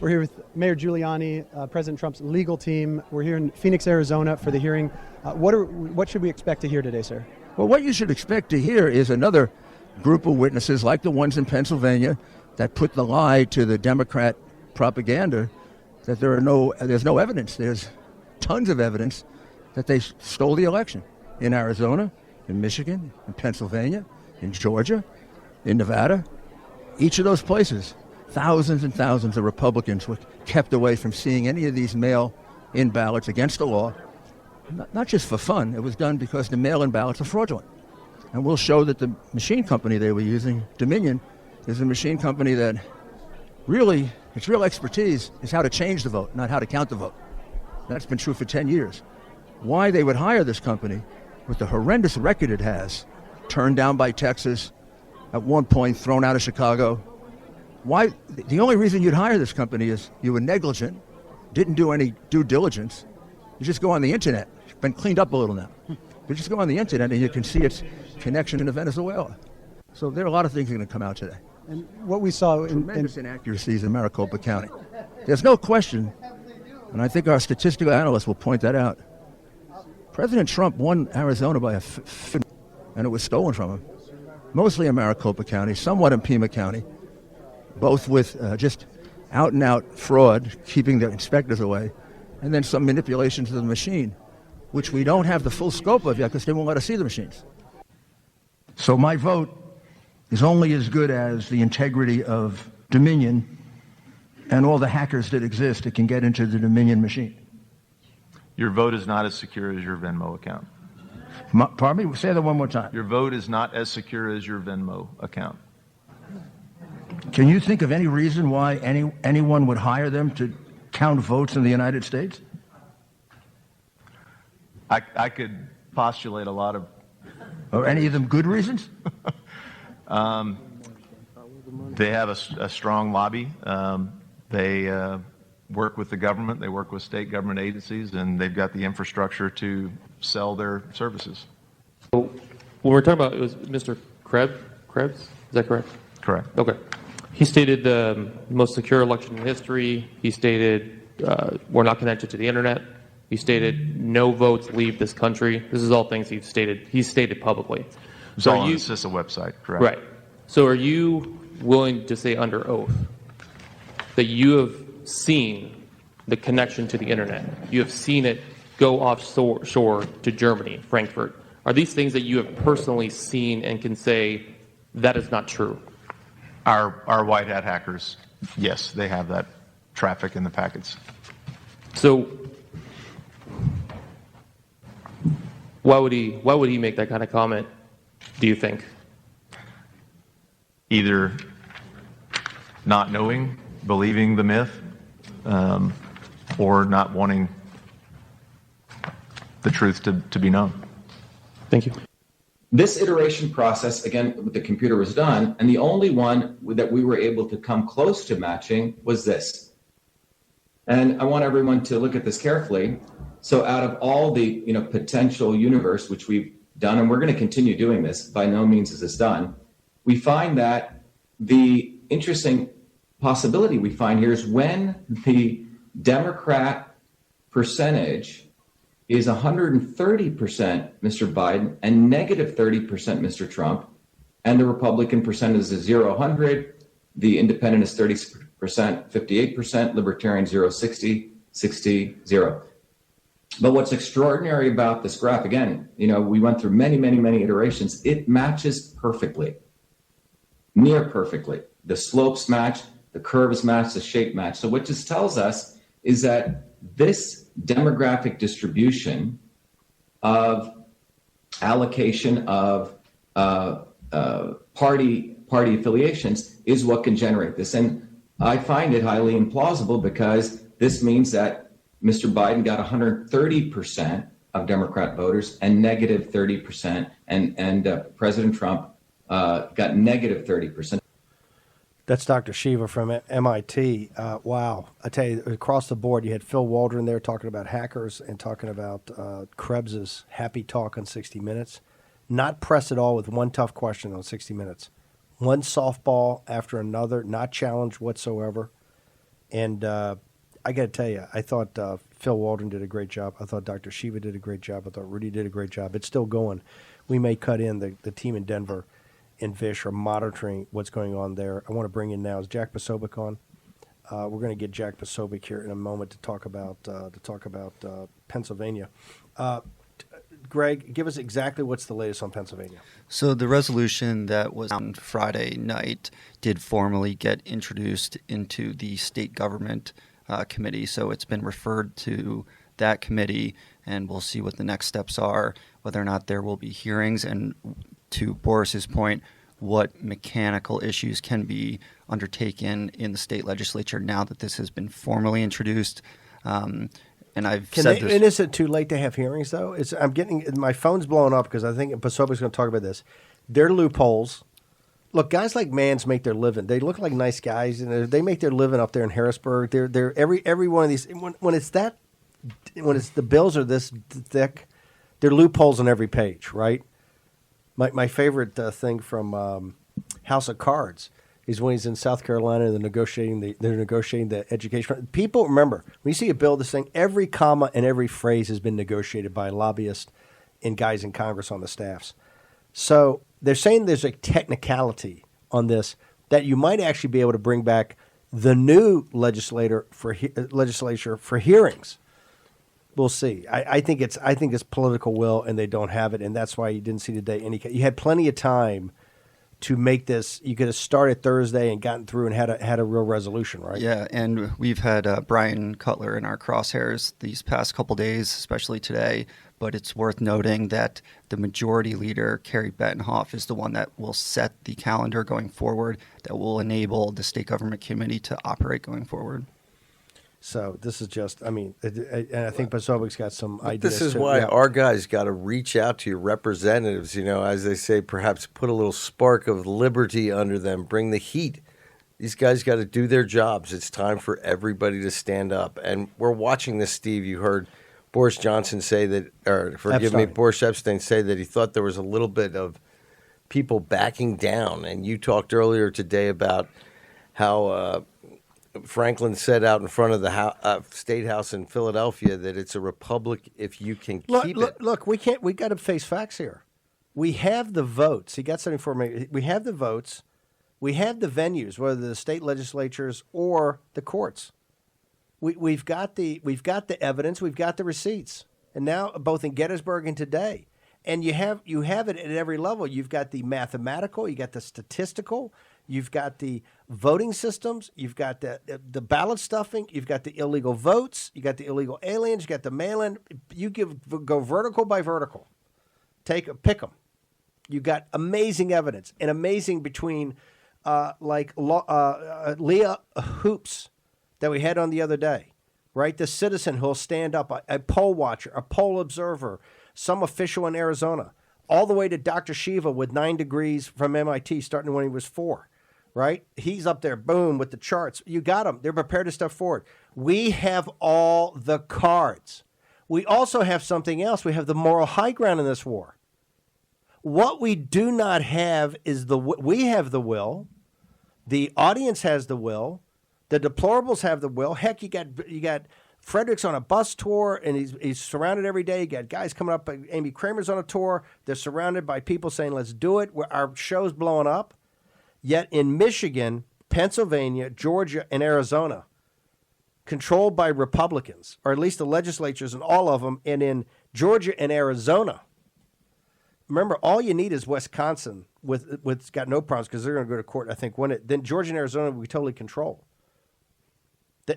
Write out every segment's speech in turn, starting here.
We're here with Mayor Giuliani, President Trump's legal team. We're here in Phoenix, Arizona for the hearing. What should we expect to hear today, sir? Well, what you should expect to hear is another group of witnesses like the ones in Pennsylvania that put the lie to the Democrat propaganda that there's no evidence. There's tons of evidence that they stole the election in Arizona, in Michigan, in Pennsylvania, in Georgia, in Nevada. Each of those places, thousands and thousands of Republicans were kept away from seeing any of these mail-in ballots against the law, not just for fun. It was done because the mail-in ballots are fraudulent. And we'll show that the machine company they were using, Dominion, is a machine company that really, its real expertise is how to change the vote, not how to count the vote. That's been true for 10 years. Why they would hire this company, with the horrendous record it has, turned down by Texas, at one point thrown out of Chicago. Why? The only reason you'd hire this company is you were negligent, didn't do any due diligence. You just go on the internet. It's been cleaned up a little now. You just go on the internet and you can see its connection to Venezuela. So there are a lot of things that are going to come out today. And what we saw tremendous inaccuracies in Maricopa County. There's no question, and I think our statistical analysts will point that out. President Trump won Arizona by and it was stolen from him. Mostly in Maricopa County, somewhat in Pima County, both with just out-and-out fraud, keeping the inspectors away, and then some manipulations of the machine, which we don't have the full scope of yet because they won't let us see the machines. So my vote is only as good as the integrity of Dominion and all the hackers that exist that can get into the Dominion machine. Your vote is not as secure as your Venmo account. Pardon me? Say that one more time. Your vote is not as secure as your Venmo account. Can you think of any reason why anyone would hire them to count votes in the United States? I could postulate a lot of... Or any of them good reasons? They have a strong lobby. They work with the government. They work with state government agencies, and they've got the infrastructure to sell their services. So when we're talking about, it was Mr. Krebs? Is that correct? Correct. Okay. He stated the most secure election in history. He stated we're not connected to the internet. He stated no votes leave this country. This is all things he's stated publicly. So on the CISA website, correct? Right. So are you willing to say under oath that you have seen the connection to the internet? You have seen it go offshore to Germany, Frankfurt. Are these things that you have personally seen and can say that is not true? Our white hat hackers, yes, they have that traffic in the packets. So why would he make that kind of comment, do you think? Either not knowing, believing the myth, or not wanting the truth to be known. Thank you. This iteration process, again, with the computer was done, and the only one that we were able to come close to matching was this. And I want everyone to look at this carefully. So out of all the potential universe, which we've done, and we're going to continue doing this, by no means is this done, we find that the interesting possibility we find here is when the Democrat percentage is 130% Mr. Biden and negative 30% Mr. Trump, and the Republican percentage is 0, 100, the Independent is 30%, 58%, Libertarian 0, 60, 60, 0. But what's extraordinary about this graph, again, we went through many, many, many iterations. It matches perfectly, near perfectly. The slopes match, the curves match, the shape match. So what this tells us is that this demographic distribution of allocation of party affiliations is what can generate this. And I find it highly implausible because this means that Mr. Biden got 130% of Democrat voters and negative 30%, and President Trump got negative 30%. That's Dr. Shiva from MIT. Wow. I tell you, across the board, you had Phil Waldron there talking about hackers and talking about Krebs's happy talk on 60 Minutes. Not pressed at all with one tough question on 60 Minutes. One softball after another, not challenged whatsoever. And I got to tell you, I thought Phil Waldron did a great job. I thought Dr. Shiva did a great job. I thought Rudy did a great job. It's still going. We may cut in the team in Denver and Vish are monitoring what's going on there. I want to bring in now, is Jack Posobiec on? We're going to get Jack Posobiec here in a moment to talk about Pennsylvania. Greg, give us exactly what's the latest on Pennsylvania. So the resolution that was on Friday night did formally get introduced into the state government committee. So it's been referred to that committee, and we'll see what the next steps are, whether or not there will be hearings, and to Boris's point, what mechanical issues can be undertaken in the state legislature now that this has been formally introduced. And I've said this. And is it too late to have hearings, though? I'm getting my phone's blowing up because I think Posobiec's going to talk about this. There are loopholes. Look, guys like Mans make their living. They look like nice guys, and they make their living up there in Harrisburg. They're every one of these. When it's the bills are this thick, there are loopholes on every page, right? My favorite thing from House of Cards is when he's in South Carolina and they're negotiating the education. People remember, when you see a bill, this thing, every comma and every phrase has been negotiated by lobbyists and guys in Congress on the staffs. So they're saying there's a technicality on this that you might actually be able to bring back the new legislature for hearings. We'll see. I think it's political will, and they don't have it, and that's why you didn't see today you had plenty of time to make this. You could have started Thursday and gotten through and had a real resolution, right? Yeah, and we've had Brian Cutler in our crosshairs these past couple days, especially today. But it's worth noting that the majority leader, Kerry Bettenhoff, is the one that will set the calendar going forward, that will enable the state government committee to operate going forward. So this is just, and I think Posobiec's got some ideas. This is why our guys got to reach out to your representatives, as they say, perhaps put a little spark of liberty under them, bring the heat. These guys got to do their jobs. It's time for everybody to stand up. And we're watching this, Steve. You heard Boris Johnson say that, or forgive me, Boris Epstein say that he thought there was a little bit of people backing down. And you talked earlier today about how Franklin said out in front of the State House in Philadelphia that it's a republic if you can keep it. Look, we got to face facts here. We have the votes. He got something for me. We have the votes. We have the venues, whether the state legislatures or the courts. We've got the evidence. We've got the receipts, and now both in Gettysburg and today. And you have it at every level. You've got the mathematical. You got the statistical. You've got the voting systems. You've got the ballot stuffing. You've got the illegal votes. You got the illegal aliens. You got the mail-in. You go vertical by vertical. Pick them. You got amazing evidence and amazing between Leah Hoops that we had on the other day, right? The citizen who'll stand up, a poll watcher, a poll observer, some official in Arizona, all the way to Dr. Shiva with 9 degrees from MIT starting when he was 4. Right? He's up there, boom, with the charts. You got them. They're prepared to step forward. We have all the cards. We also have something else. We have the moral high ground in this war. What we do not have is we have the will. The audience has the will. The deplorables have the will. Heck, you got Frederick's on a bus tour, and he's surrounded every day. You got guys coming up. Amy Kremer's on a tour. They're surrounded by people saying, let's do it. Our show's blowing up. Yet in Michigan, Pennsylvania, Georgia, and Arizona, controlled by Republicans, or at least the legislatures in all of them, and in Georgia and Arizona. Remember, all you need is Wisconsin with got no problems because they're going to go to court, I think, then Georgia and Arizona we totally control.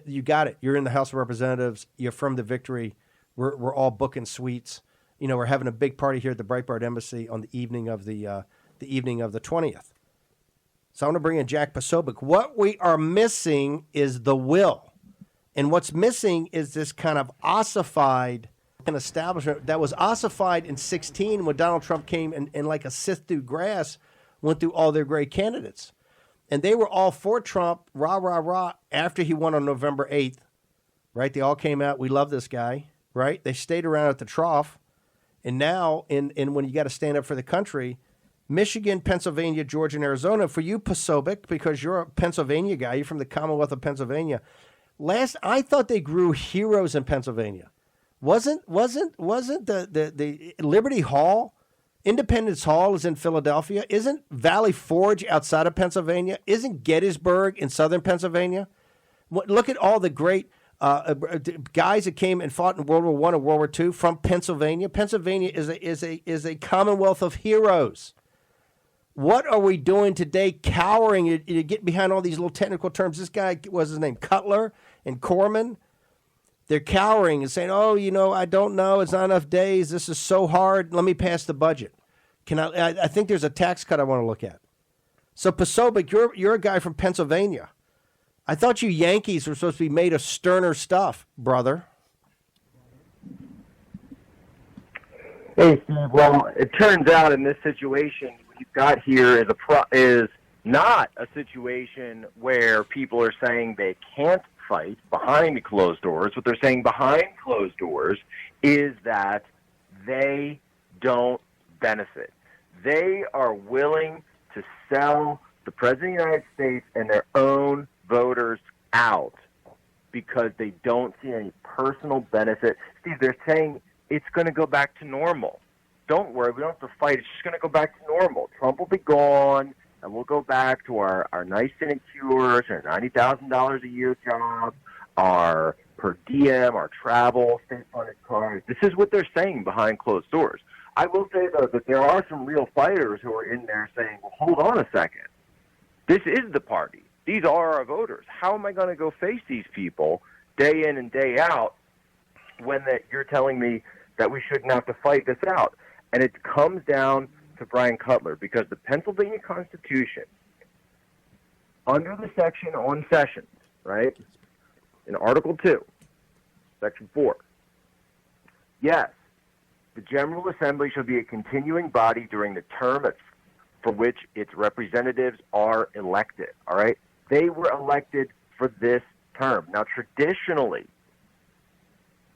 You got it. You're in the House of Representatives. You're from the victory. We're all booking suites. We're having a big party here at the Breitbart Embassy on the evening of the 20th. So I'm going to bring in Jack Posobiec. What we are missing is the will. And what's missing is this kind of ossified establishment that was ossified in 2016 when Donald Trump came and like a sift through grass, went through all their great candidates. And they were all for Trump, rah, rah, rah, after he won on November 8th, right? They all came out, we love this guy, right? They stayed around at the trough. And now, when you got to stand up for the country, Michigan, Pennsylvania, Georgia, and Arizona. For you, Posobiec, because you're a Pennsylvania guy, you're from the Commonwealth of Pennsylvania, I thought they grew heroes in Pennsylvania. Wasn't the Liberty Hall, Independence Hall is in Philadelphia? Isn't Valley Forge outside of Pennsylvania? Isn't Gettysburg in southern Pennsylvania? Look at all the great guys that came and fought in World War I and World War II from Pennsylvania. Pennsylvania is a commonwealth of heroes. What are we doing today, cowering? You get behind all these little technical terms. This guy, what's his name, Cutler and Corman? They're cowering and saying, "Oh, I don't know. It's not enough days. This is so hard. Let me pass the budget." I think there's a tax cut I want to look at. So Posobiec, you're a guy from Pennsylvania. I thought you Yankees were supposed to be made of sterner stuff, brother. Hey, Steve. Well, it turns out in this situation, what you've got here is not a situation where people are saying they can't fight behind closed doors. What they're saying behind closed doors is that they don't benefit. They are willing to sell the President of the United States and their own voters out because they don't see any personal benefit. Steve, they're saying it's going to go back to normal. Don't worry, we don't have to fight. It's just going to go back to normal. Trump will be gone, and we'll go back to our nice sinecures, our $90,000 a year job, our per diem, our travel, state-funded cars. This is what they're saying behind closed doors. I will say, though, that there are some real fighters who are in there saying, well, hold on a second. This is the party. These are our voters. How am I going to go face these people day in and day out when you're telling me that we shouldn't have to fight this out? And it comes down to Brian Cutler, because the Pennsylvania Constitution, under the section on sessions, right, in Article 2, Section 4, yes, the General Assembly shall be a continuing body during the term for which its representatives are elected, all right? They were elected for this term. Now, traditionally,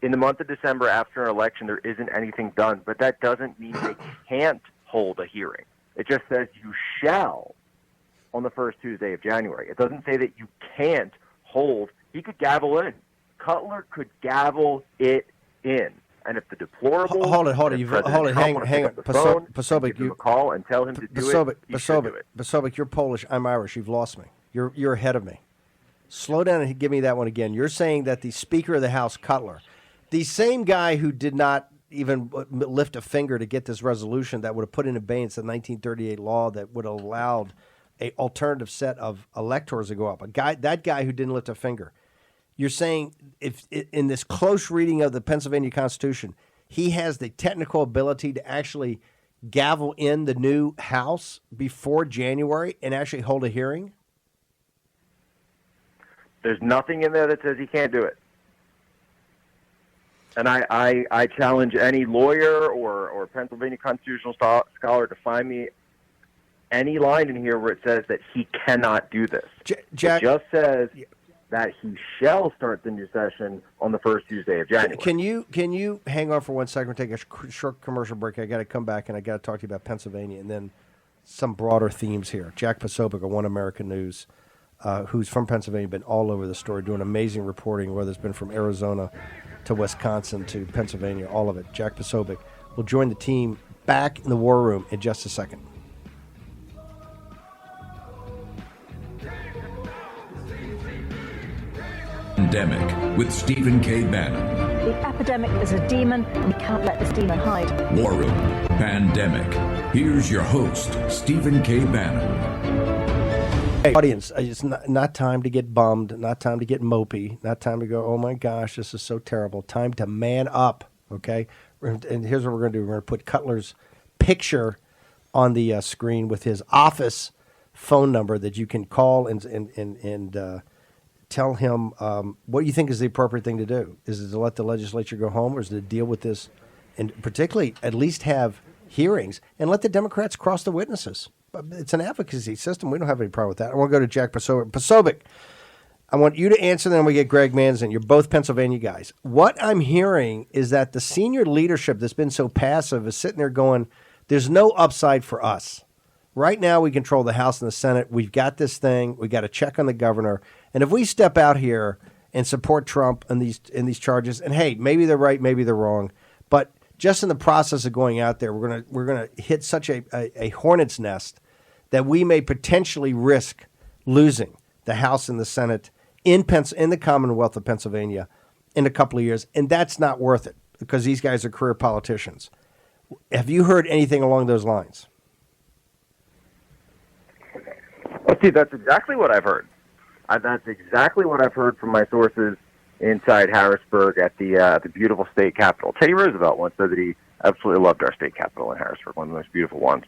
in the month of December after an election, there isn't anything done, but that doesn't mean they can't hold a hearing. It just says you shall on the first Tuesday of January. It doesn't say that you can't hold. He could gavel in. Cutler could gavel it in. And if the deplorable... Hold it. Hang on. Posobiec, you call and tell him to do it. Posobiec, you're Polish. I'm Irish. You've lost me. You're ahead of me. Slow down and give me that one again. You're saying that the Speaker of the House, Cutler, the same guy who did not even lift a finger to get this resolution that would have put in abeyance the 1938 law that would have allowed an alternative set of electors to go up. That guy who didn't lift a finger. You're saying if in this close reading of the Pennsylvania Constitution, he has the technical ability to actually gavel in the new House before January and actually hold a hearing? There's nothing in there that says he can't do it. And I challenge any lawyer or Pennsylvania constitutional scholar to find me any line in here where it says that he cannot do this. Jack, it just says that he shall start the new session on the first Tuesday of January. Can you hang on for 1 second? We'll take a short commercial break. I got to come back and I got to talk to you about Pennsylvania and then some broader themes here. Jack Posobiec of One American News, who's from Pennsylvania, been all over the story, doing amazing reporting, whether it's been from Arizona to Wisconsin to Pennsylvania, all of it. Jack Posobiec will join the team back in the war room in just a second. Pandemic with Stephen K. Bannon. The epidemic is a demon, and we can't let this demon hide. War Room Pandemic. Here's your host, Stephen K. Bannon. Hey, audience, it's not time to get bummed, not time to get mopey, not time to go, oh my gosh, this is so terrible. Time to man up, okay? And here's what we're going to do. We're going to put Cutler's picture on the screen with his office phone number that you can call and tell him what you think is the appropriate thing to do. Is it to let the legislature go home, or is it to deal with this and particularly at least have hearings and let the Democrats cross the witnesses? It's an advocacy system. We don't have any problem with that. I want to go to Jack Posobiec. Posobiec, I want you to answer, then we get Greg Manzin. You're both Pennsylvania guys. What I'm hearing is that the senior leadership that's been so passive is sitting there going, there's no upside for us. Right now we control the House and the Senate. We've got this thing. We got to check on the governor. And if we step out here and support Trump in these charges. And hey, maybe they're right, maybe they're wrong, but just in the process of going out there, we're gonna hit such a hornet's nest that we may potentially risk losing the House and the Senate in the Commonwealth of Pennsylvania in a couple of years, and that's not worth it because these guys are career politicians. Have you heard anything along those lines? Well, see, that's exactly what I've heard. That's exactly what I've heard from my sources inside Harrisburg at the beautiful state capitol. Teddy Roosevelt once said that he absolutely loved our state capitol in Harrisburg, one of the most beautiful ones.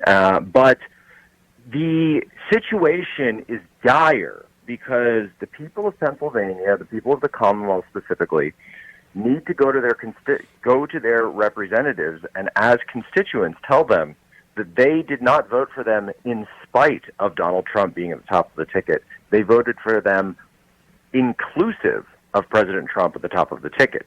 But the situation is dire because the people of Pennsylvania, the people of the Commonwealth specifically, need to go to their representatives and as constituents tell them that they did not vote for them in spite of Donald Trump being at the top of the ticket. They voted for them inclusive of President Trump at the top of the ticket.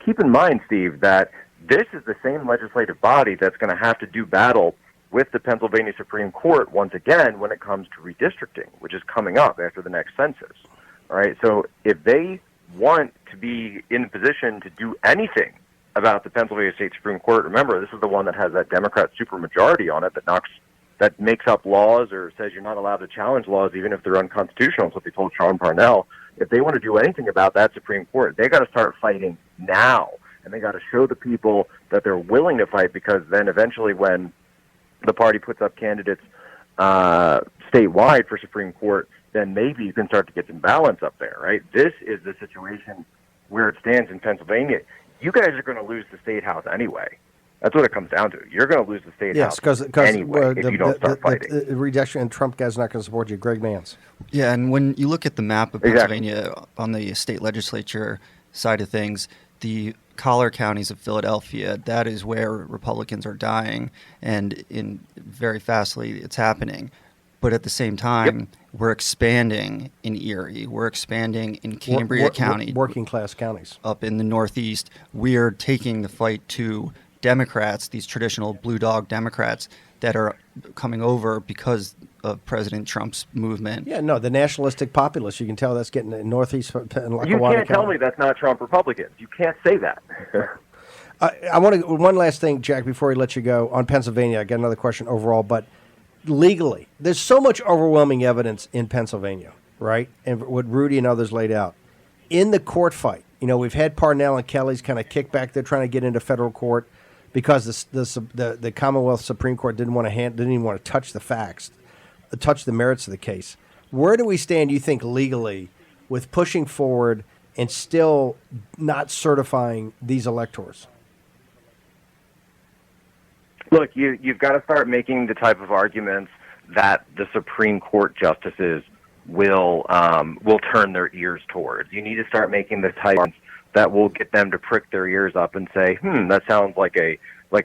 Keep in mind, Steve, that this is the same legislative body that's going to have to do battle with the Pennsylvania Supreme Court once again when it comes to redistricting, which is coming up after the next census. All right, so if they want to be in a position to do anything about the Pennsylvania State Supreme Court, remember, this is the one that has that Democrat supermajority on it that makes up laws or says you're not allowed to challenge laws even if they're unconstitutional. That's what they told Sean Parnell. If they want to do anything about that Supreme Court, they got to start fighting now, and they got to show the people that they're willing to fight, because then eventually when the party puts up candidates statewide for Supreme Court, then maybe you can start to get some balance up there, right? This is the situation where it stands in Pennsylvania. You guys are going to lose the state house anyway. That's what it comes down to. You're going to lose the state house anyway if you don't start fighting. The rejection and Trump guy's not going to support you. Greg Mans. Yeah, and when you look at the map of Pennsylvania on the state legislature side of things, the collar counties of Philadelphia, that is where Republicans are dying, and very fastly it's happening. But at the same time, we're expanding in Erie. We're expanding in Cambria County. Working class counties. Up in the Northeast, we're taking the fight to Democrats, these traditional blue dog Democrats that are coming over because of President Trump's movement. Yeah, no, the nationalistic populists. You can tell that's getting in Northeast and Lackawanna You can't tell County. me that's not Trump Republicans. You can't say that. I want to one last thing, Jack, before we let you go on Pennsylvania. I got another question overall, but legally, there's so much overwhelming evidence in Pennsylvania, right? And what Rudy and others laid out in the court fight. You know, we've had Parnell and Kelly's kind of kick back. They're trying to get into federal court because the Commonwealth Supreme Court didn't even want to touch the facts, touch the merits of the case. Where do we stand, you think, legally with pushing forward and still not certifying these electors? Look, you've got to start making the type of arguments that the Supreme Court justices will turn their ears towards. You need to start making the type that will get them to prick their ears up and say, that sounds like a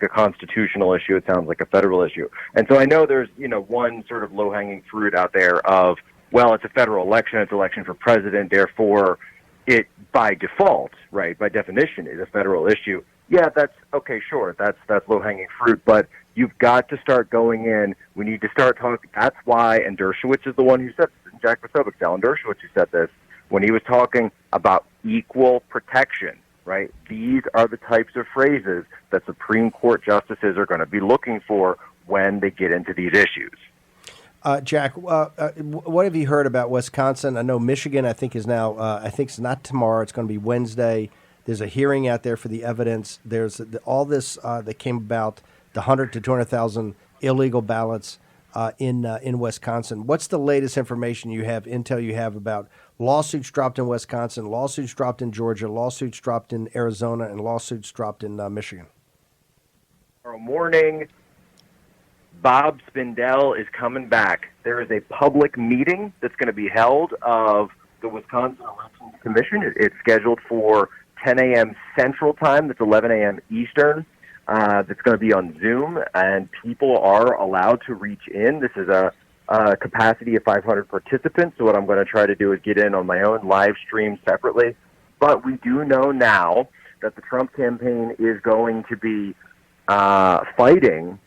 constitutional issue. It sounds like a federal issue. And so I know there's, one sort of low-hanging fruit out there of, well, it's a federal election, it's an election for president, therefore it, by default, right, by definition, is a federal issue. Yeah, that's okay, sure, that's low-hanging fruit, but you've got to start going in. We need to start talking. That's why, and Dershowitz is the one who said this, Jack Posobiec, Alan Dershowitz, who said this, when he was talking about equal protection, right? These are the types of phrases that Supreme Court justices are going to be looking for when they get into these issues. Jack, what have you heard about Wisconsin? I know Michigan, I think, is now, I think it's not tomorrow, it's going to be Wednesday. There's a hearing out there for the evidence. There's all this that came about, the 100 to 200,000 illegal ballots in Wisconsin. What's the latest information you have, intel you have about lawsuits dropped in Wisconsin, lawsuits dropped in Georgia, lawsuits dropped in Arizona, and lawsuits dropped in Michigan? Tomorrow morning, Bob Spindell is coming back. There is a public meeting that's going to be held of the Wisconsin Election Commission. It's scheduled for 10 a.m. Central Time. That's 11 a.m. Eastern. That's going to be on Zoom, and people are allowed to reach in. This is a capacity of 500 participants, so what I'm going to try to do is get in on my own live stream separately. But we do know now that the Trump campaign is going to be fighting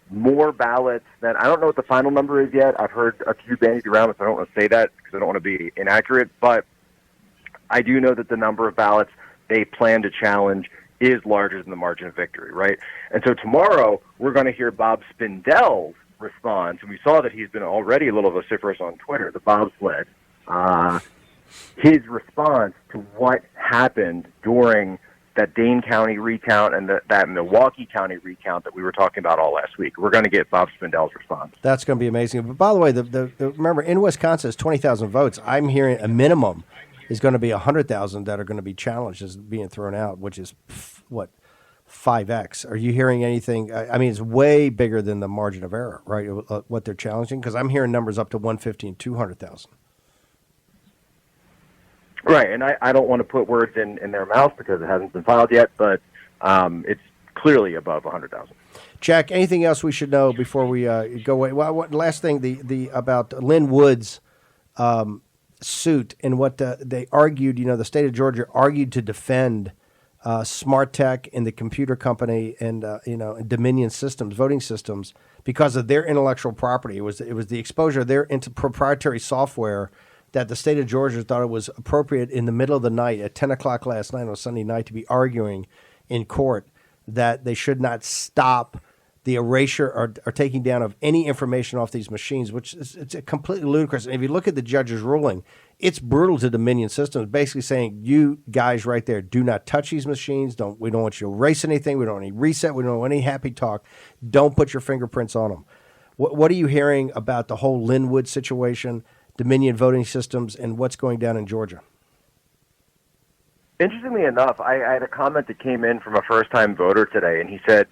more ballots than, I don't know what the final number is yet. I've heard a few bandied around, so I don't want to say that because I don't want to be inaccurate, but I do know that the number of ballots they plan to challenge is larger than the margin of victory, right? And so tomorrow we're going to hear Bob Spindel's response, and we saw that he's been already a little vociferous on Twitter, the bobsled, his response to what happened during that Dane County recount and that Milwaukee County recount that we were talking about all last week. We're going to get Bob Spindel's response. That's going to be amazing. But by the way, remember, in Wisconsin, it's 20,000 votes. I'm hearing a minimum is going to be 100,000 that are going to be challenged as being thrown out, which is, 5X. Are you hearing anything? I mean, it's way bigger than the margin of error, right, what they're challenging? Because I'm hearing numbers up to 150 and 200,000. Right, and I don't want to put words in their mouth because it hasn't been filed yet, but it's clearly above 100,000. Jack, anything else we should know before we go away? Well, last thing, the about Lynn Wood's suit and what they argued. The state of Georgia argued to defend Smart Tech and the computer company and Dominion Systems, voting systems, because of their intellectual property. It was the exposure of their into proprietary software that the state of Georgia thought it was appropriate in the middle of the night at 10 o'clock last night on Sunday night to be arguing in court that they should not stop the erasure or taking down of any information off these machines, which it's completely ludicrous. And if you look at the judge's ruling, it's brutal to Dominion Systems, basically saying, you guys right there, do not touch these machines. We don't want you to erase anything. We don't want any reset. We don't want any happy talk. Don't put your fingerprints on them. What are you hearing about the whole Linwood situation, Dominion voting systems, and what's going down in Georgia? Interestingly enough, I had a comment that came in from a first-time voter today, and he said,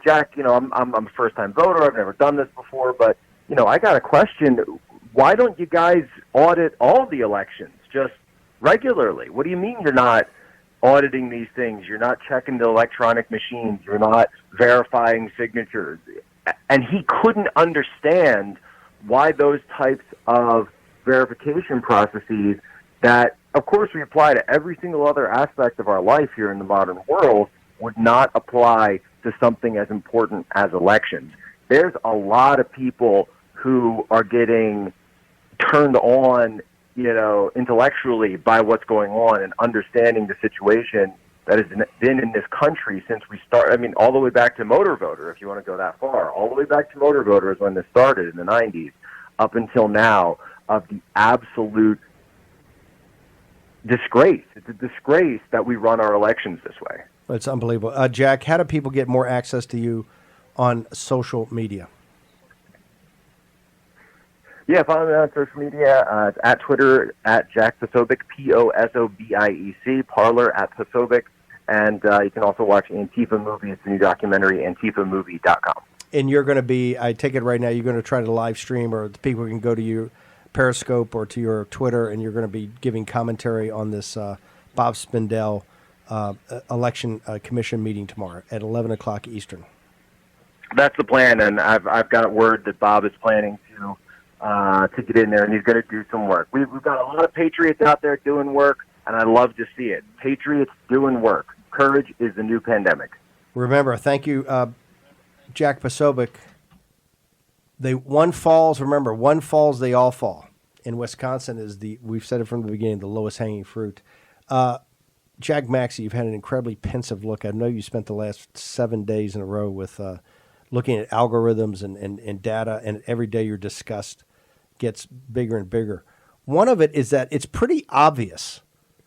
Jack, I'm a first-time voter. I've never done this before, but I got a question. Why don't you guys audit all the elections just regularly? What do you mean you're not auditing these things? You're not checking the electronic machines. You're not verifying signatures. And he couldn't understand why those types of verification processes that, of course, we apply to every single other aspect of our life here in the modern world would not apply to something as important as elections. There's a lot of people who are getting turned on, intellectually by what's going on and understanding the situation that has been in this country since we started. I mean, all the way back to Motor Voter, if you want to go that far. All the way back to Motor Voter is when this started in the 90s, up until now, of the absolute disgrace. It's a disgrace that we run our elections this way. It's unbelievable. Jack, how do people get more access to you on social media? Yeah, follow me on social media. It's at Twitter, at Jack Posobiec, Posobiec, Parler, at Posobiec, and you can also watch Antifa Movie. It's a new documentary, antifamovie.com. And you're going to be, I take it right now, you're going to try to live stream, or the people can go to your Periscope or to your Twitter, and you're going to be giving commentary on this Bob Spindel election commission meeting tomorrow at 11 o'clock Eastern. That's the plan, and I've got word that Bob is planning to get in there, and he's going to do some work. We've got a lot of patriots out there doing work, and I love to see it. Patriots doing work. Courage is the new pandemic. Remember, thank you, Jack Posobiec. One falls, they all fall. In Wisconsin we've said it from the beginning, the lowest hanging fruit. Jack Maxey, you've had an incredibly pensive look. I know you spent the last 7 days in a row with looking at algorithms and data, and every day your disgust gets bigger and bigger. One of it is that it's pretty obvious,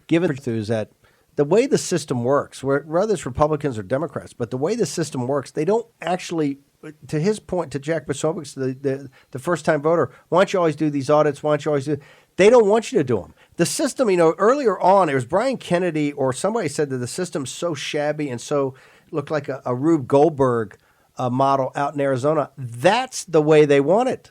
given is that the way the system works, whether it's Republicans or Democrats, but the way the system works, they don't actually, to his point, to Jack Posobiec, the first-time voter, why don't you always do these audits? Why don't you always do? They don't want you to do them. The system, earlier on, it was Brian Kennedy or somebody said that the system's so shabby and so looked like a Rube Goldberg model out in Arizona. That's the way they want it.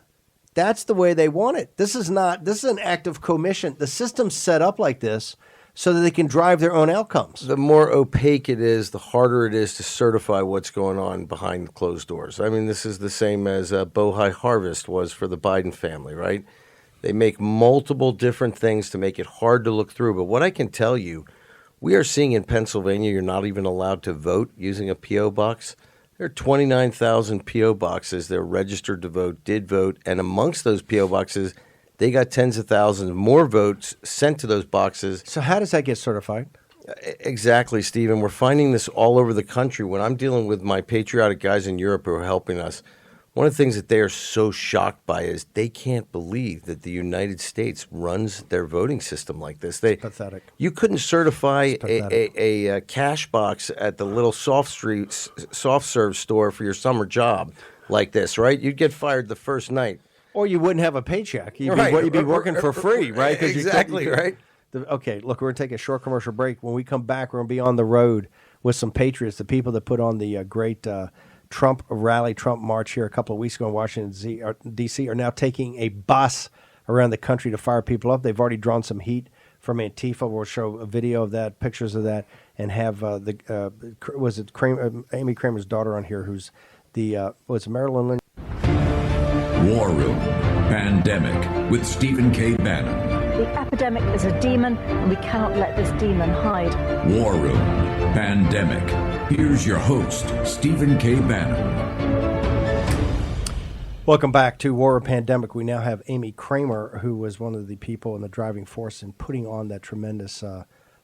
That's the way they want it. This is an act of commission. The system's set up like this so that they can drive their own outcomes. The more opaque it is, the harder it is to certify what's going on behind closed doors. I mean, this is the same as Bohai Harvest was for the Biden family, right? They make multiple different things to make it hard to look through. But what I can tell you, we are seeing in Pennsylvania, you're not even allowed to vote using a P.O. box. There are 29,000 P.O. boxes. They're registered to vote, did vote, and amongst those P.O. boxes, They got tens of thousands more votes sent to those boxes. So how does that get certified? Exactly, Stephen. We're finding this all over the country. When I'm dealing with my patriotic guys in Europe who are helping us, one of the things that they are so shocked by is they can't believe that the United States runs their voting system like this. It's pathetic. You couldn't certify a cash box at the little soft serve store for your summer job like this, right? You'd get fired the first night. Or you wouldn't have a paycheck. You'd be working for free, right? Exactly, right? Okay, look, we're going to take a short commercial break. When we come back, we're going to be on the road with some patriots, the people that put on the great Trump rally, Trump march here a couple of weeks ago in Washington, D.C., are now taking a bus around the country to fire people up. They've already drawn some heat from Antifa. We'll show a video of that, pictures of that, and have Amy Kremer's daughter on here, who's the Marilyn Lynch. War Room Pandemic with Stephen K. Bannon. The epidemic is a demon, and we cannot let this demon hide. War Room Pandemic. Here's your host, Stephen K. Bannon. Welcome back to War Room Pandemic. We now have Amy Kremer, who was one of the people in the driving force in putting on that tremendous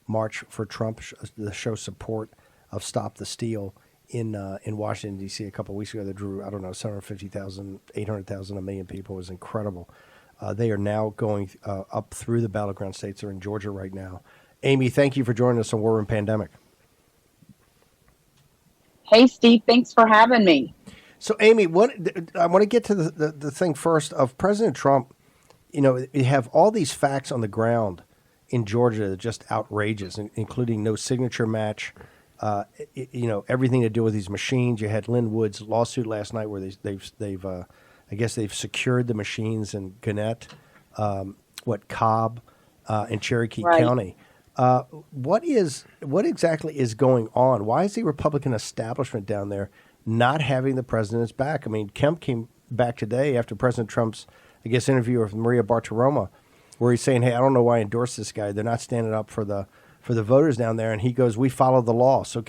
march for Trump, the show support of Stop the Steal in Washington, D.C. a couple of weeks ago. That drew, 750,000, 800,000, a million people. It was incredible. They are now going up through the battleground states. They're in Georgia right now. Amy, thank you for joining us on War Room Pandemic. Hey, Steve, thanks for having me. So, Amy, I want to get to the thing first of President Trump. You know, you have all these facts on the ground in Georgia that are just outrageous, including no signature match, everything to do with these machines. You had Lynn Wood's lawsuit last night where they've I guess they've secured the machines in Gannett, Cobb, and Cherokee County. What exactly is going on? Why is the Republican establishment down there not having the president's back? I mean, Kemp came back today after President Trump's, interview with Maria Bartiromo, where he's saying, "Hey, I don't know why I endorsed this guy. They're not standing up for the voters down there." And he goes, "We follow the law." So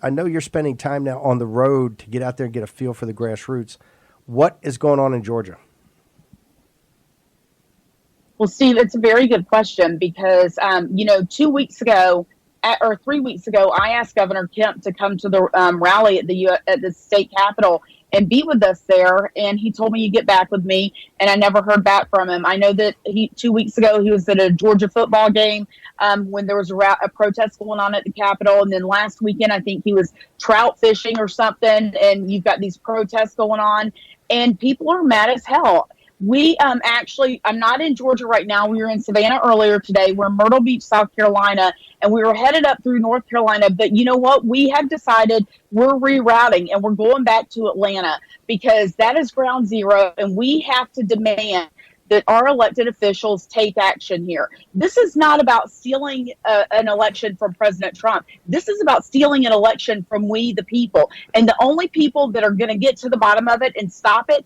I know you're spending time now on the road to get out there and get a feel for the grassroots. What is going on in Georgia? Well, Steve, it's a very good question because, 2 weeks ago or 3 weeks ago, I asked Governor Kemp to come to the rally at the state capitol and be with us there. And he told me he'd get back with me, and I never heard back from him. I know that 2 weeks ago, he was at a Georgia football game when there was a protest going on at the Capitol. And then last weekend, I think he was trout fishing or something. And you've got these protests going on, and people are mad as hell. We I'm not in Georgia right now. We were in Savannah earlier today. We're in Myrtle Beach, South Carolina, and we were headed up through North Carolina. But you know what? We have decided we're rerouting, and we're going back to Atlanta because that is ground zero, and we have to demand that our elected officials take action here. This is not about stealing an election from President Trump. This is about stealing an election from we, the people. And the only people that are going to get to the bottom of it and stop it,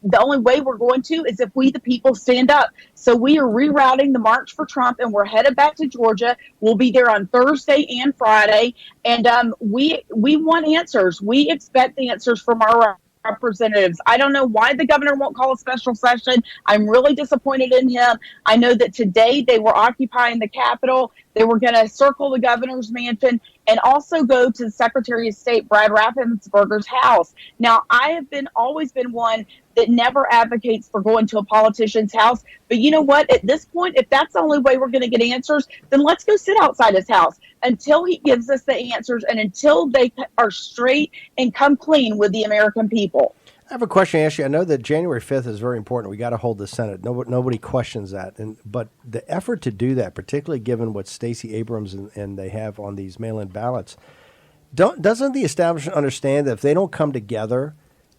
the only way we're going to is if we, the people, stand up. So we are rerouting the March for Trump, and we're headed back to Georgia. We'll be there on Thursday and Friday. And we want answers. We expect the answers from our representatives. I don't know why the governor won't call a special session. I'm really disappointed in him. I know that today they were occupying the Capitol. They were going to circle the governor's mansion and also go to the Secretary of State, Brad Raffensperger's house. Now, I have always been one that never advocates for going to a politician's house. But you know what? At this point, if that's the only way we're going to get answers, then let's go sit outside his house until he gives us the answers and until they are straight and come clean with the American people. I have a question to ask you. I know that January 5th is very important. We got to hold the Senate. Nobody questions that. But the effort to do that, particularly given what Stacey Abrams and they have on these mail-in ballots, doesn't the establishment understand that if they don't come together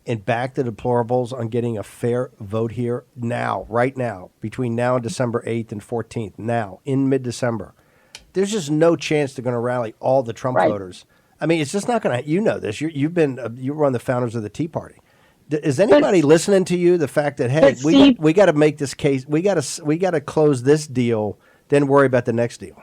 and back the deplorables on getting a fair vote here now, right now, between now and December 8th and 14th, now, in mid-December, there's just no chance they're going to rally all the Trump voters. I mean, it's just not going to. You know this. You were one of the founders of the Tea Party. Is anybody listening to you? The fact that we got to make this case, we got to close this deal, then worry about the next deal.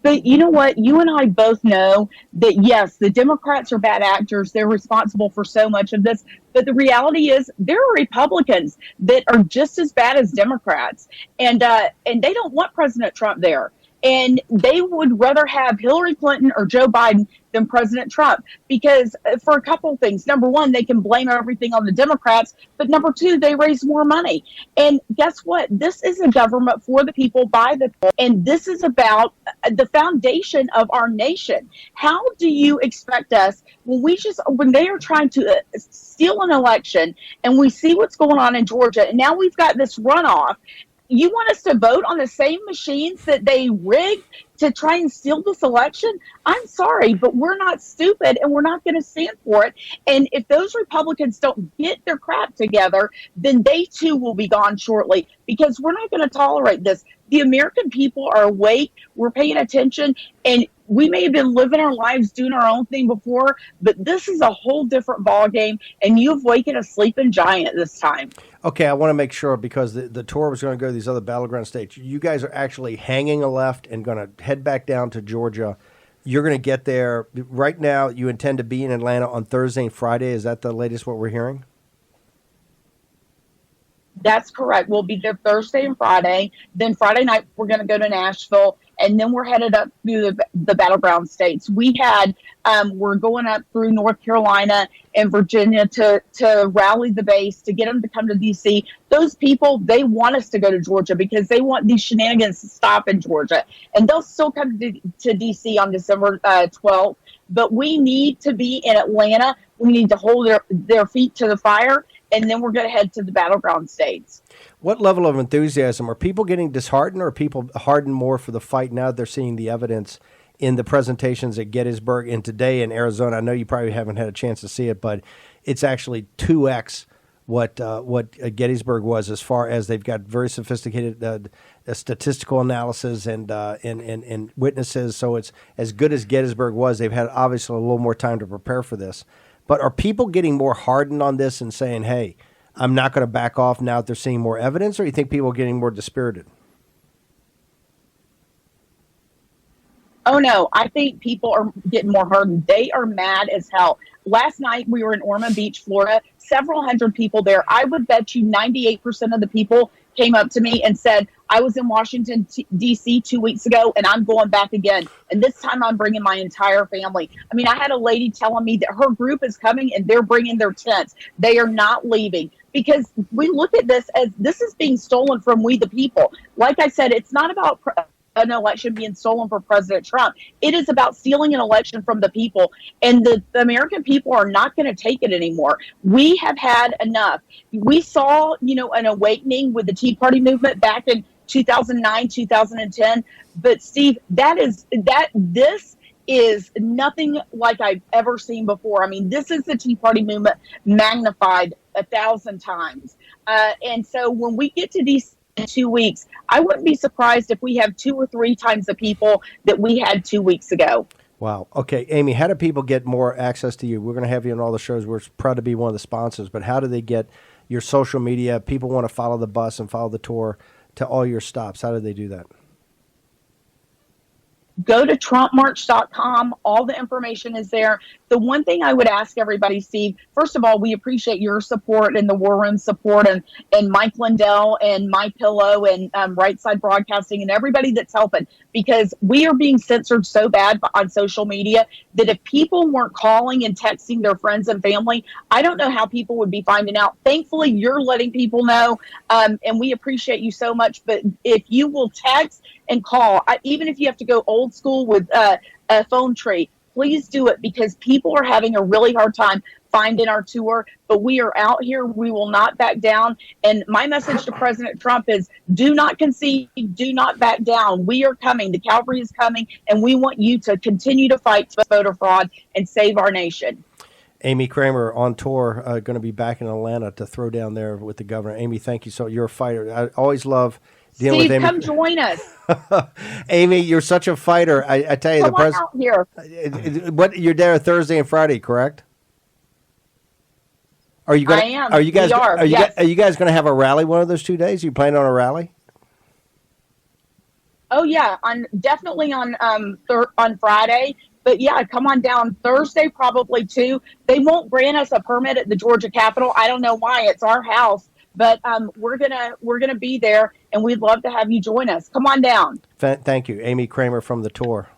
But you know what? You and I both know that, yes, the Democrats are bad actors. They're responsible for so much of this. But the reality is there are Republicans that are just as bad as Democrats. And they don't want President Trump there. And they would rather have Hillary Clinton or Joe Biden than President Trump because for a couple of things. Number one, they can blame everything on the Democrats. But number two, they raise more money. And guess what? This is a government for the people, by the people. And this is about the foundation of our nation. How do you expect us when they are trying to steal an election and we see what's going on in Georgia and now we've got this runoff, you want us to vote on the same machines that they rigged to try and steal this election? I'm sorry, but we're not stupid and we're not going to stand for it. And if those Republicans don't get their crap together, then they too will be gone shortly because we're not going to tolerate this. The American people are awake. We're paying attention, and we may have been living our lives doing our own thing before, but this is a whole different ballgame, and you've wakened a sleeping giant this time. Okay, I want to make sure because the tour was going to go to these other battleground states. You guys are actually hanging a left and going to head back down to Georgia. You're going to get there. Right now, you intend to be in Atlanta on Thursday and Friday. Is that the latest what we're hearing? That's correct. We'll be there Thursday and Friday. Then Friday night, we're going to go to Nashville. And then we're headed up through the battleground states. We're going up through North Carolina and Virginia to rally the base, to get them to come to D.C. Those people, they want us to go to Georgia because they want these shenanigans to stop in Georgia. And they'll still come to D.C. on December 12th. But we need to be in Atlanta. We need to hold their feet to the fire. And then we're going to head to the battleground states. What level of enthusiasm? Are people getting disheartened or are people hardened more for the fight now that they're seeing the evidence in the presentations at Gettysburg and today in Arizona? I know you probably haven't had a chance to see it, but it's actually 2x what Gettysburg was as far as they've got very sophisticated statistical analysis and witnesses. So it's as good as Gettysburg was. They've had obviously a little more time to prepare for this. But are people getting more hardened on this and saying, hey, I'm not going to back off now that they're seeing more evidence, or do you think people are getting more dispirited? Oh, no. I think people are getting more hardened. They are mad as hell. Last night, we were in Ormond Beach, Florida, several hundred people there. I would bet you 98% of the people came up to me and said, I was in Washington, D.C. 2 weeks ago, and I'm going back again. And this time I'm bringing my entire family. I mean, I had a lady telling me that her group is coming and they're bringing their tents. They are not leaving because we look at this as this is being stolen from we the people. Like I said, it's not about an election being stolen for President Trump. It is about stealing an election from the people. And the American people are not going to take it anymore. We have had enough. We saw, an awakening with the Tea Party movement back in 2009, 2010. But Steve, this is nothing like I've ever seen before. I mean, this is the Tea Party movement magnified 1,000 times. And so when we get to these in 2 weeks, I wouldn't be surprised if we have 2 or 3 times the people that we had 2 weeks ago. Wow. Okay, Amy, how do people get more access to you? We're going to have you on all the shows. We're proud to be one of the sponsors, but how do they get your social media? People want to follow the bus and follow the tour to all your stops. How do they do that? Go to TrumpMarch.com. All the information is there. The one thing I would ask everybody, Steve, first of all, we appreciate your support and the War Room support and Mike Lindell and My Pillow and Right Side Broadcasting and everybody that's helping, because we are being censored so bad on social media that if people weren't calling and texting their friends and family, I don't know how people would be finding out. Thankfully, you're letting people know, and we appreciate you so much. But if you will text and call, even if you have to go old school with a phone tree, please do it, because people are having a really hard time finding our tour. But we are out here. We will not back down. And my message to President Trump is do not concede, do not back down. We are coming. The cavalry is coming, and we want you to continue to fight voter fraud and save our nation. Amy Kremer on tour, going to be back in Atlanta to throw down there with the governor. Amy, thank you. So you're a fighter. I always love dealing Steve, with Amy. come join us. Amy, you're such a fighter. I tell you, Come on out here. You're there Thursday and Friday, correct? Are you going? I am. Are you guys? We are, you yes. Are you guys going to have a rally one of those 2 days? You planning on a rally? Oh yeah, definitely on on Friday. But yeah, come on down Thursday probably too. They won't grant us a permit at the Georgia Capitol. I don't know why. It's our house, but we're gonna be there, and we'd love to have you join us. Come on down. Thank you, Amy Kremer from the tour.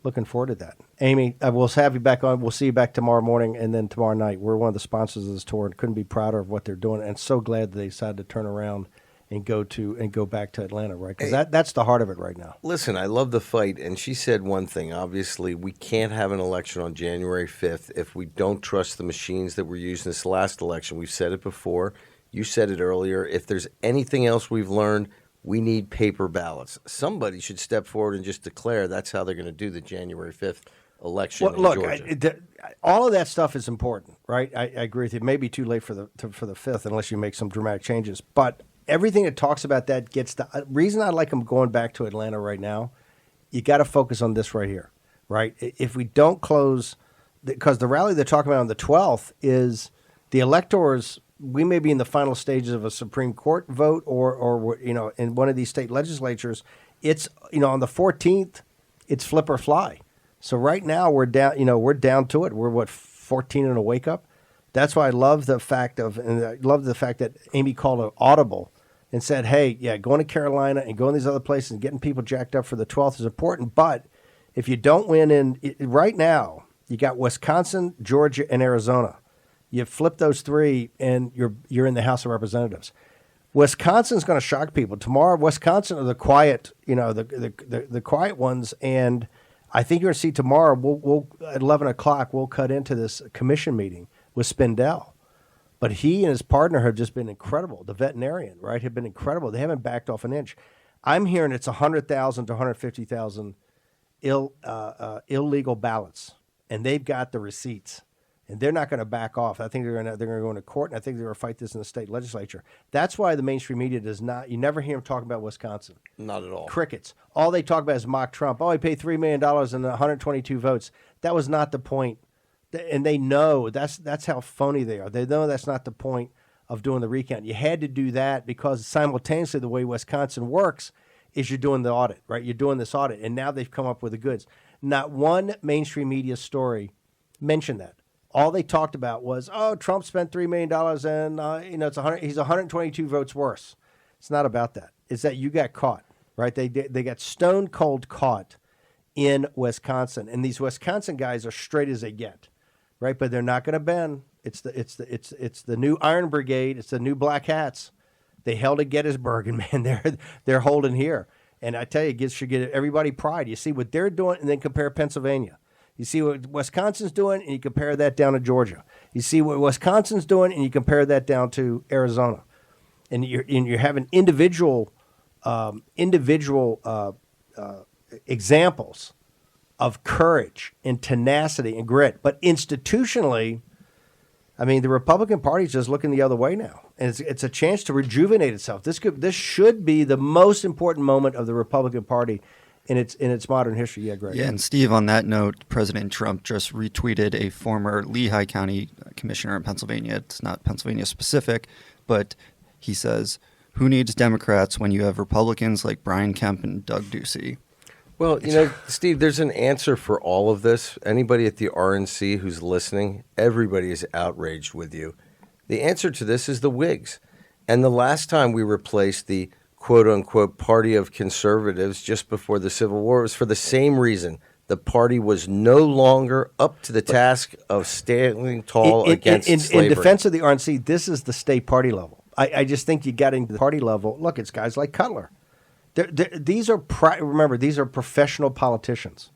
Looking forward to that. Amy, we'll have you back on. We'll see you back tomorrow morning and then tomorrow night. We're one of the sponsors of this tour and couldn't be prouder of what they're doing, and so glad that they decided to turn around and go back to Atlanta, right? Because that's the heart of it right now. Listen, I love the fight, and she said one thing. Obviously, we can't have an election on January 5th if we don't trust the machines that were used in this last election. We've said it before. You said it earlier. If there's anything else we've learned, we need paper ballots. Somebody should step forward and just declare that's how they're going to do the January 5th election in Georgia. All of that stuff is important, right? I agree with you. It may be too late for the 5th unless you make some dramatic changes, but everything that talks about that gets the reason I like them going back to Atlanta right now. You got to focus on this right here, right? If we don't close, because the rally they're talking about on the 12th is the electors. We may be in the final stages of a Supreme Court vote, or in one of these state legislatures. It's on the 14th, it's flip or fly. So right now we're down. We're down to it. We're 14 in a wake up. That's why I love the fact that Amy called it audible and said, hey, yeah, going to Carolina and going to these other places and getting people jacked up for the 12th is important. But if you don't win right now, you got Wisconsin, Georgia, and Arizona. You flip those three, and you're in the House of Representatives. Wisconsin's going to shock people. Tomorrow, Wisconsin are the quiet, the quiet ones. And I think you're going to see tomorrow, we'll at 11 o'clock, we'll cut into this commission meeting with Spindell. But he and his partner have just been incredible. The veterinarian, right, have been incredible. They haven't backed off an inch. I'm hearing it's 100,000 to 150,000 illegal ballots, and they've got the receipts, and they're not going to back off. I think they're going to go into court, and I think they're going to fight this in the state legislature. That's why the mainstream media does not. You never hear them talking about Wisconsin. Not at all. Crickets. All they talk about is mock Trump. Oh, he paid $3 million and 122 votes. That was not the point. And they know that's how phony they are. They know that's not the point of doing the recount. You had to do that because simultaneously the way Wisconsin works is you're doing the audit, right? You're doing this audit, and now they've come up with the goods. Not one mainstream media story mentioned that. All they talked about was, oh, Trump spent $3 million and he's 122 votes worse. It's not about that. It's that you got caught, right? They got stone cold caught in Wisconsin, and these Wisconsin guys are straight as they get. Right, but they're not going to bend. It's the new Iron Brigade. It's the new Black Hats. They held at Gettysburg, and man, they're holding here. And I tell you, it should get everybody pride. You see what they're doing, and then compare Pennsylvania. You see what Wisconsin's doing, and you compare that down to Georgia. You see what Wisconsin's doing, and you compare that down to Arizona. And you're having individual examples of courage and tenacity and grit. But institutionally, I mean, the Republican Party is just looking the other way now. And it's a chance to rejuvenate itself. This should be the most important moment of the Republican Party in its modern history. Yeah, Greg. Yeah, and Steve, on that note, President Trump just retweeted a former Lehigh County commissioner in Pennsylvania. It's not Pennsylvania specific, but he says, who needs Democrats when you have Republicans like Brian Kemp and Doug Ducey? Well, Steve, there's an answer for all of this. Anybody at the RNC who's listening, everybody is outraged with you. The answer to this is the Whigs. And the last time we replaced the quote-unquote party of conservatives just before the Civil War was for the same reason. The party was no longer up to the task of standing tall against slavery. In defense of the RNC, this is the state party level. I just think you got into the party level. Look, it's guys like Cutler. These are professional politicians.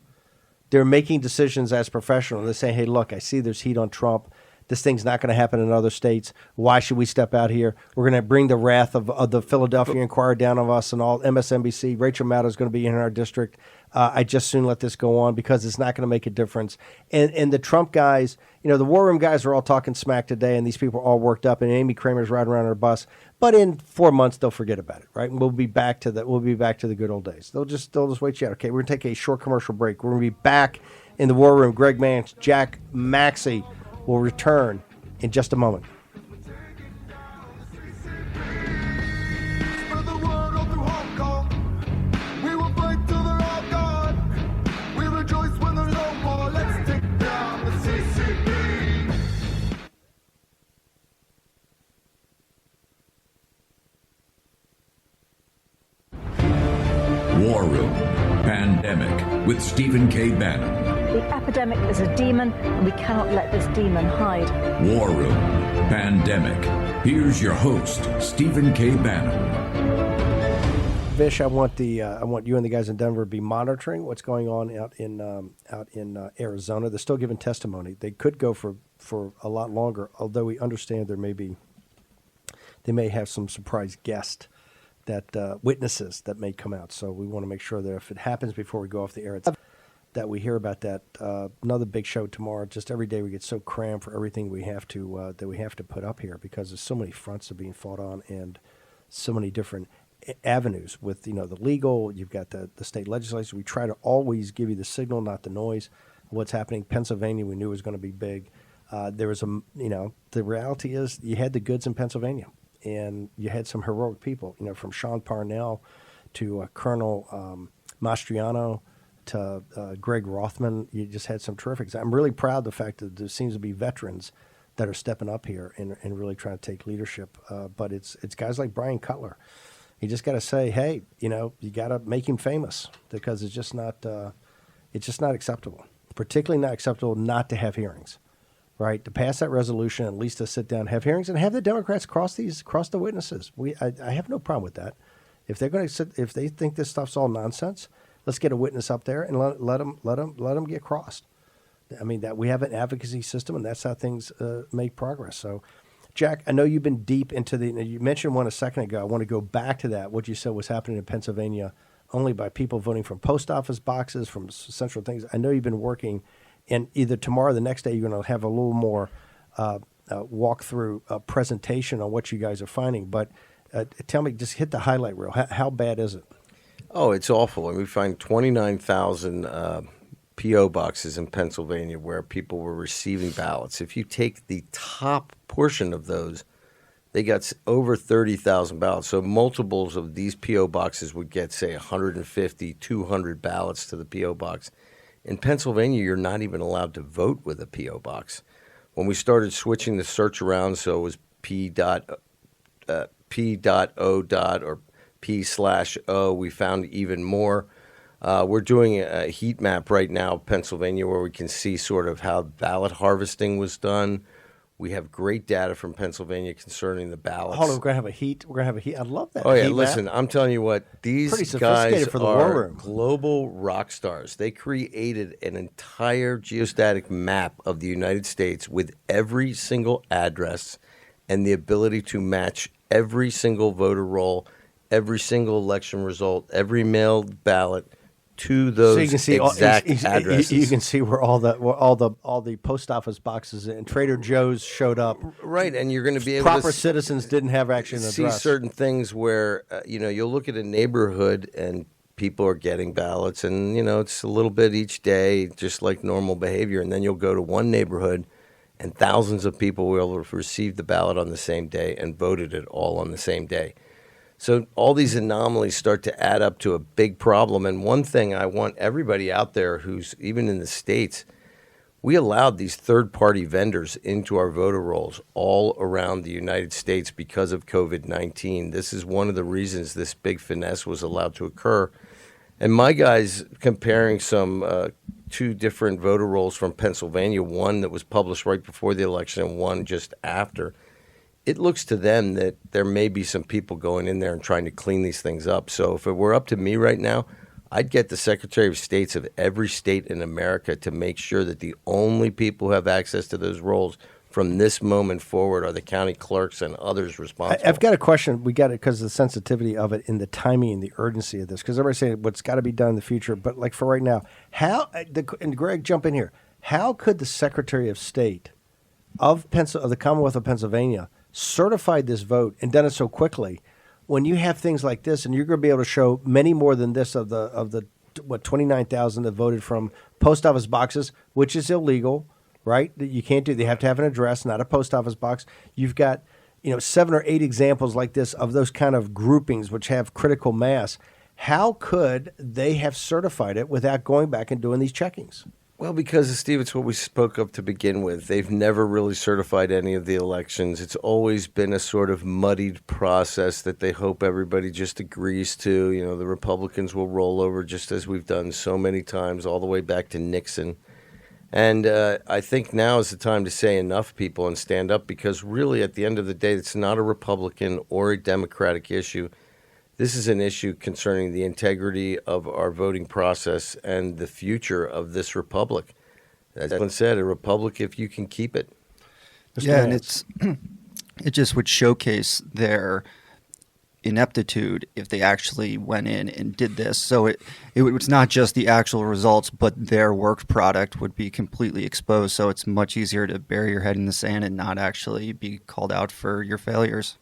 They're making decisions as professional. They're saying, hey, look, I see there's heat on Trump. This thing's not going to happen in other states. Why should we step out here? We're going to bring the wrath of the Philadelphia Inquirer down on us and all MSNBC. Rachel Maddow is going to be in our district. I just soon let this go on because it's not going to make a difference. And the Trump guys, the War Room guys are all talking smack today, and these people are all worked up, and Amy Kramer's riding around on her bus. But in 4 months, they'll forget about it, right? And we'll be back to the good old days. They'll just wait you out. Okay, we're going to take a short commercial break. We're going to be back in the War Room. Greg Mance, Jack Maxey will return in just a moment. We were Pandemic with Stephen K. Bannon. The epidemic is a demon, and we cannot let this demon hide. War Room. Pandemic. Here's your host, Stephen K. Bannon. Vish, I want you and the guys in Denver to be monitoring what's going on out in Arizona. They're still giving testimony. They could go for a lot longer, although we understand they may have some surprise guests, witnesses that may come out. So we want to make sure that if it happens before we go off the air, that we hear about that. Another big show tomorrow. Just every day we get so crammed for everything we have to put up here, because there's so many fronts that are being fought on and so many different avenues with the legal. You've got the state legislature. We try to always give you the signal, not the noise. What's happening? Pennsylvania, we knew was going to be big. There was the reality is you had the goods in Pennsylvania, and you had some heroic people. From Sean Parnell to Colonel Mastriano to Greg Rothman. You just had some terrific. I'm really proud of the fact that there seems to be veterans that are stepping up here and really trying to take leadership. But it's guys like Brian Cutler. You just got to say, hey, you got to make him famous, because it's just not acceptable. Particularly not acceptable not to have hearings, right? To pass that resolution, at least to sit down, have hearings, and have the Democrats cross the witnesses. I have no problem with that. If they're going to sit, if they think this stuff's all nonsense, let's get a witness up there and let them get crossed. I mean, that we have an advocacy system, and that's how things make progress. So, Jack, I know you've been deep into you mentioned one a second ago. I want to go back to that. What you said was happening in Pennsylvania only by people voting from post office boxes, from central things. I know you've been working, and either tomorrow or the next day you're going to have a little more walkthrough presentation on what you guys are finding. But tell me, just hit the highlight reel. How bad is it? Oh, it's awful. And we find 29,000 P.O. boxes in Pennsylvania where people were receiving ballots. If you take the top portion of those, they got over 30,000 ballots. So multiples of these P.O. boxes would get, say, 150, 200 ballots to the P.O. box. In Pennsylvania, you're not even allowed to vote with a P.O. box. When we started switching the search around, so it was P.O. or P/O, we found even more. We're doing a heat map right now, Pennsylvania, where we can see sort of how ballot harvesting was done. We have great data from Pennsylvania concerning the ballots. Hold on, we're going to have a heat. I love that. Oh, yeah, heat listen, map. I'm telling you what, these guys for the war are room. global rock stars. They created an entire geostatic map of the United States with every single address and the ability to match every single voter roll, every single election result, every mailed ballot to those so you can see exact addresses. You can see where all the post office boxes and Trader Joe's showed up. Right, and you're going to be able proper to citizens didn't have actually an see address. certain things where you'll look at a neighborhood and people are getting ballots, and it's a little bit each day, just like normal behavior. And then you'll go to one neighborhood, and thousands of people will have received the ballot on the same day and voted it all on the same day. So all these anomalies start to add up to a big problem. And one thing I want everybody out there who's even in the States, we allowed these third-party vendors into our voter rolls all around the United States because of COVID-19. This is one of the reasons this big finesse was allowed to occur. And my guys comparing some two different voter rolls from Pennsylvania, one that was published right before the election and one just after, it looks to them that there may be some people going in there and trying to clean these things up. So if it were up to me right now, I'd get the Secretary of States of every state in America to make sure that the only people who have access to those rolls from this moment forward are the county clerks and others responsible. I've got a question. We got it because of the sensitivity of it and the timing and the urgency of this. Because everybody's saying what's got to be done in the future. But like for right now, and Greg, jump in here. How could the Secretary of State of the Commonwealth of Pennsylvania certified this vote and done it so quickly when you have things like this, and you're going to be able to show many more than this of the 29,000 that voted from post office boxes, which is illegal, right? That you can't do. They have to have an address, not a post office box. You've got 7 or 8 examples like this of those kind of groupings which have critical mass. How could they have certified it without going back and doing these checkings? Well, because, Steve, it's what we spoke of to begin with. They've never really certified any of the elections. It's always been a sort of muddied process that they hope everybody just agrees to. You know, the Republicans will roll over just as we've done so many times, all the way back to Nixon. And I think now is the time to say enough, people, and stand up, because really, at the end of the day, it's not a Republican or a Democratic issue. This is an issue concerning the integrity of our voting process and the future of this republic. As Ellen said, a republic if you can keep it. Yeah, and it just would showcase their ineptitude if they actually went in and did this. So it's not just the actual results, but their work product would be completely exposed. So it's much easier to bury your head in the sand and not actually be called out for your failures.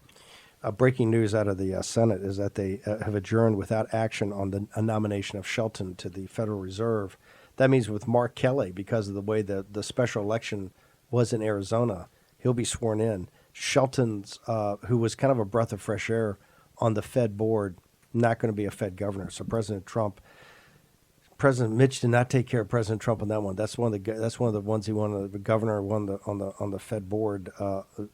Breaking news out of the Senate is that they have adjourned without action on the nomination of Shelton to the Federal Reserve. That means with Mark Kelly, because of the way the special election was in Arizona, he'll be sworn in. Shelton's, who was kind of a breath of fresh air on the Fed board, not going to be a Fed governor. So President Mitch did not take care of President Trump on that one. That's one of the ones he wanted. The governor won on the Fed board,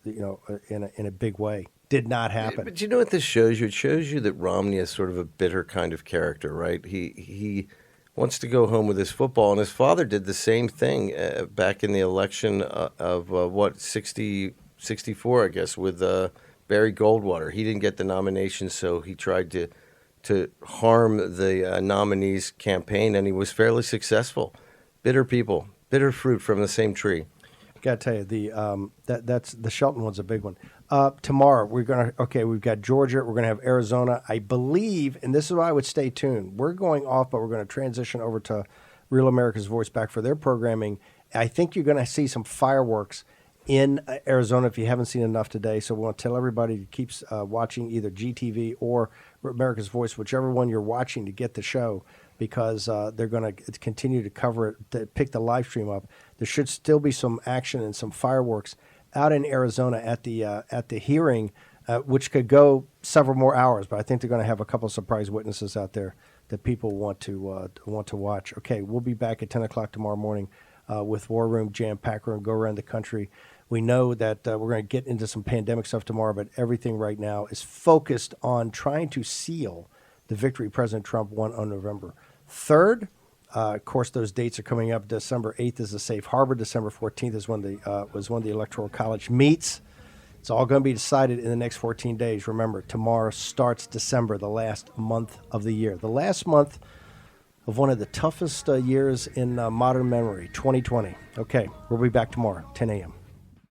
in a big way. Did not happen. But you know what this shows you? It shows you that Romney is sort of a bitter kind of character, right? He wants to go home with his football, and his father did the same thing back in the election of 64, I guess, with Barry Goldwater. He didn't get the nomination, so he tried to harm the nominee's campaign, and he was fairly successful. Bitter people, bitter fruit from the same tree. Got to tell you, that's the Shelton one's a big one. Tomorrow we've got Georgia, we're gonna have Arizona, I believe, and this is why I would stay tuned. We're going off, but we're going to transition over to Real America's Voice back for their programming. I think you're going to see some fireworks in Arizona if you haven't seen enough today. So we want to tell everybody to keep watching either GTV or America's Voice, whichever one you're watching, to get the show, because they're going to continue to cover it, to pick the live stream up. There should still be some action and some fireworks out in Arizona at the hearing, which could go several more hours. But I think they're going to have a couple of surprise witnesses out there that people want to watch. Okay, we'll be back at 10 o'clock tomorrow morning with War Room, Jam Pack Room, go around the country. We know that we're going to get into some pandemic stuff tomorrow, but everything right now is focused on trying to seal the victory President Trump won on November 3rd. Of course, those dates are coming up. December 8th is the safe harbor. December 14th is when the Electoral College meets. It's all going to be decided in the next 14 days. Remember, tomorrow starts December, the last month of the year. The last month of one of the toughest years in modern memory, 2020. Okay, we'll be back tomorrow, 10 a.m.